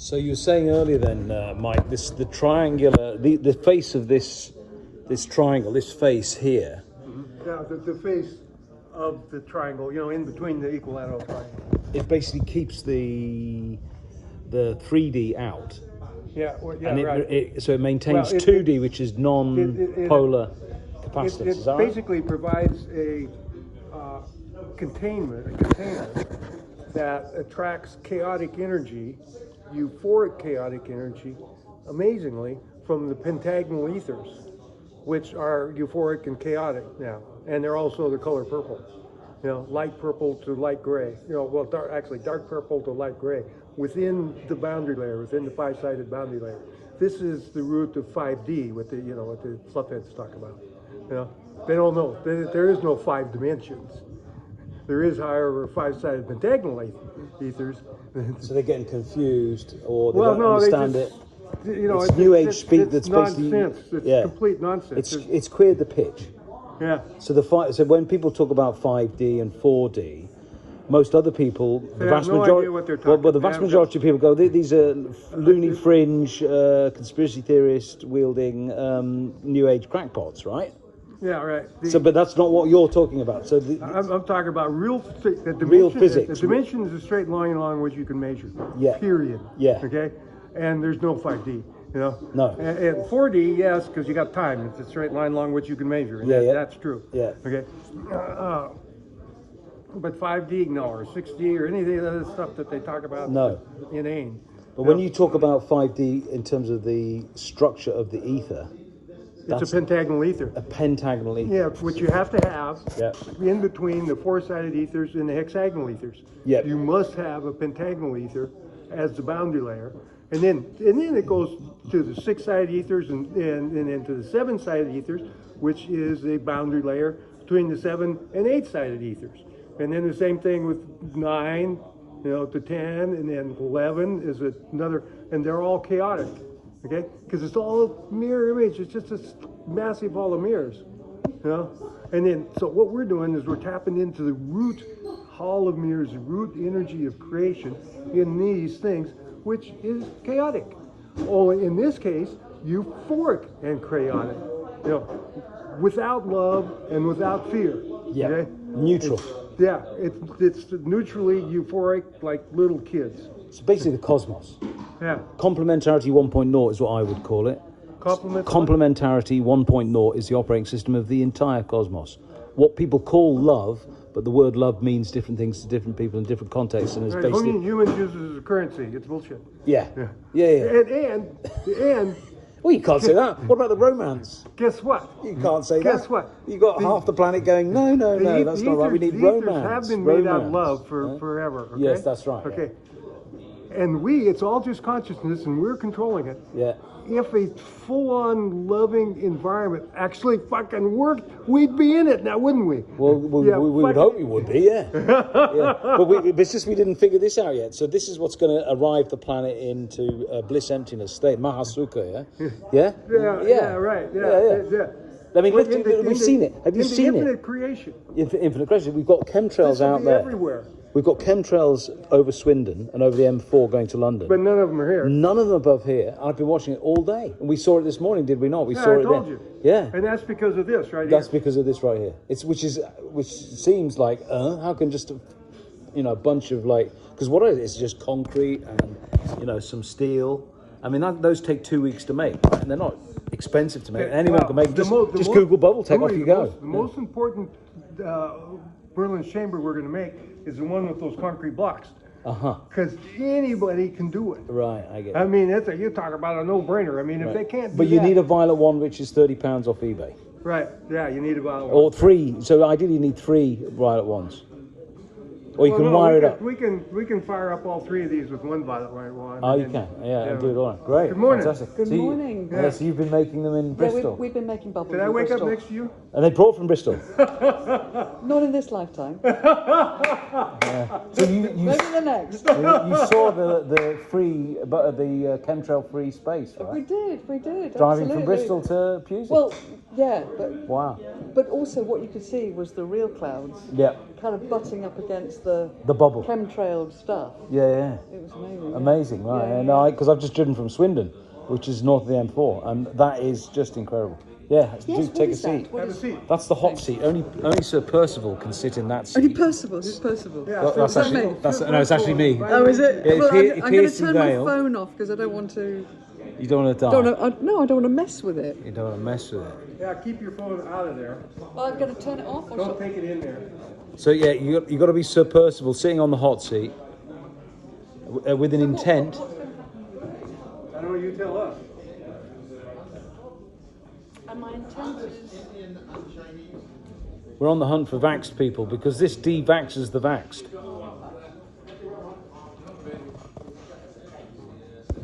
So you were saying earlier then, Mike, the triangular, the face of this triangle, this face here. Mm-hmm. Yeah, the face of the triangle, in between the equilateral triangle. It basically keeps the 3D out. Yeah, And right. So it maintains 2D, which is non-polar capacitance. Is that It basically provides a container that attracts chaotic energy, euphoric chaotic energy, amazingly, from the pentagonal ethers, which are euphoric and chaotic now. And they're also the color purple. Light purple to light gray. Dark purple to light gray within the boundary layer, within the five-sided boundary layer. This is the root of 5D, what the fluffheads talk about. They don't know. There is no 5 dimensions. There is, however, five-sided pentagonal ethers. So they're getting confused, or they don't no, understand it. It's New Age speak that's nonsense. basically It's complete nonsense. It's queered the pitch. Yeah. So when people talk about 5D and 4D, most other people, the vast majority, the vast majority of people go, these are loony fringe, conspiracy theorist wielding New Age crackpots, right? Yeah, right. But that's not what you're talking about. So I'm talking about real physics. The dimension is a straight line along which you can measure. Yeah. Period. Yeah. Okay. And there's no 5D. No. And 4D, yes, because you got time. It's a straight line along which you can measure. And that's true. Yeah. Okay. But 5D, no, or 6D, or any of the other stuff that they talk about. No. Inane. But when you talk about 5D in terms of the structure of the ether, it's a pentagonal ether. A pentagonal ether. Yeah, which you have to have in between the four-sided ethers and the hexagonal ethers. Yeah. You must have a pentagonal ether as the boundary layer. And then it goes to the six-sided ethers and then to the seven-sided ethers, which is a boundary layer between the 7 and 8-sided ethers. And then the same thing with 9, to 10, and then 11 is another, and they're all chaotic. Okay, because it's all a mirror image. It's just a massive hall of mirrors, And then, so what we're doing is we're tapping into the root hall of mirrors, the root energy of creation in these things, which is chaotic. Only in this case, euphoric and chaotic. Without love and without fear. Yeah. Okay? Neutral. It's neutrally euphoric, like little kids. It's basically the cosmos. Yeah. Complementarity 1.0 is what I would call it. Complementarity 1.0 is the operating system of the entire cosmos. What people call love, but the word love means different things to different people in different contexts, and it's basically humans use it as a currency. It's bullshit. Yeah. And well, you can't say that. What about the romance? Guess what? You can't say that. Guess what? You got half the planet going, no, that's not right. We need romance. Have been made out of love for forever. Okay? Yes, that's right. Okay. And it's all just consciousness, and we're controlling it. Yeah. If a full-on loving environment actually fucking worked, we'd be in it now, wouldn't we? Well, we would hope we would be, yeah. But it's just we didn't figure this out yet. So this is what's going to arrive the planet into a bliss emptiness state, Mahasukha, yeah? Yeah, right. Yeah. I mean, we've seen it. Have you seen it? Infinite creation. Infinite creation. We've got chemtrails out there. Everywhere. We've got chemtrails over Swindon and over the M4 going to London. But none of them are here. None of them above here. I've been watching it all day. And we saw it this morning, did we not? We saw it told then. You. Yeah. And that's because of this right here. That's because of this right here. Which seems like, how can just a bunch of because what it is just concrete and, some steel. I mean, those take 2 weeks to make, right? And they're not expensive to make. Anyone can make them. Just Google bubble tech, off you go. The most important Merlin Chamber we're going to make is the one with those concrete blocks. Because anybody can do it. Right, I get it. I mean, you talk about a no-brainer. I mean, if they can't do But you need a violet one, which is £30 off eBay. Right, yeah, you need a violet one. Or 3. So ideally you need 3 violet ones. Or you can wire it up. We can fire up all 3 of these with one violet one. Oh, you can. Yeah, do it all right. Great. Good morning. Fantastic. Good morning. So you've been making them in Bristol. We've been making bubbles. Did I wake up next to you? And they brought from Bristol. Not in this lifetime. So you maybe the next. You saw the free, the chemtrail free space, right? We did. Driving absolutely. from Bristol to Pusey. Well, yeah, but wow. But also, what you could see was the real clouds. Yeah. Kind of butting up against the bubble. chemtrailed stuff. Yeah. It was amazing. yeah. Amazing, right? Yeah, And yeah. because I've just driven from Swindon, which is north of the M4, and that is just incredible. Yeah, Yes, do what take a is that? seat. What Have a is- seat. That's the hot seat. Only Sir Percival can sit in that seat. Only Percival. Who's Percival? Yeah, That's that actually me? no, it's actually me. Oh, is it? Yeah, well, Pier- I'm going to Pearson turn my Vale. phone off because I don't want to. You don't want to die. No, I don't want to mess with it. You don't want to mess with it. Yeah, keep your phone out of there. Well, I'm going to turn it off. Or Don't take it in there. So yeah, you got to be Sir Percival sitting on the hot seat with an intent. I don't know, you tell us. And my intent is. We're on the hunt for vaxxed people because this de-vaxxes the vaxxed.